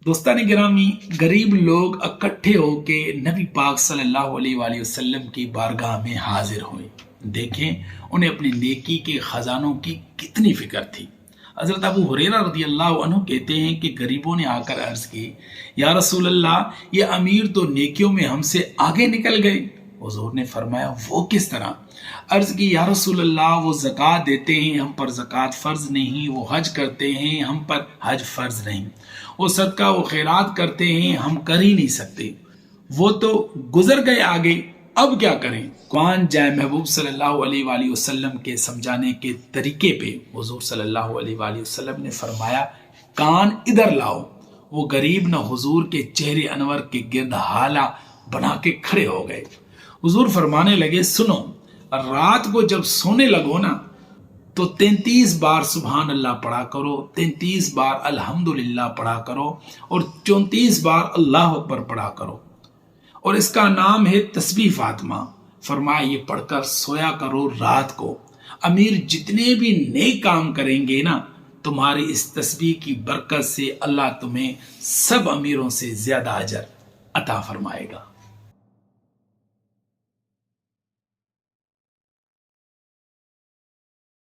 دوستان گرامی، غریب لوگ اکٹھے ہو کے نبی پاک صلی اللہ علیہ وآلہ وسلم کی بارگاہ میں حاضر ہوئے۔ دیکھیں انہیں اپنی نیکی کے خزانوں کی کتنی فکر تھی۔ حضرت ابو ہریرہ رضی اللہ عنہ کہتے ہیں کہ غریبوں نے آ کر عرض کی، یا رسول اللہ، یہ امیر تو نیکیوں میں ہم سے آگے نکل گئے۔ حضور نے فرمایا وہ کس طرح؟ عرض کی، یا رسول اللہ، وہ زکوٰۃ دیتے ہیں، ہم پر زکوٰۃ فرض نہیں، وہ حج کرتے ہیں، ہم پر حج فرض نہیں، وہ صدقہ و خیرات کرتے ہیں، ہم کر ہی نہیں سکتے، وہ تو گزر گئے آگے، اب کیا کریں؟ قرآن جائے محبوب صلی اللہ علیہ وآلہ وسلم کے سمجھانے کے طریقے پہ حضور صلی اللہ علیہ وآلہ وسلم نے فرمایا، کان ادھر لاؤ۔ وہ غریب نہ حضور کے چہرے انور کے گرد حالہ بنا کے کھڑے ہو گئے۔ حضور فرمانے لگے، سنو، رات کو جب سونے لگو نا تو 33 بار سبحان اللہ پڑھا کرو، 33 بار الحمدللہ پڑھا کرو، اور 34 بار اللہ اکبر پڑھا کرو، اور اس کا نام ہے تسبیح فاطمہ۔ فرمایا یہ پڑھ کر سویا کرو رات کو۔ امیر جتنے بھی نیک کام کریں گے نا، تمہاری اس تسبیح کی برکت سے اللہ تمہیں سب امیروں سے زیادہ اجر عطا فرمائے گا۔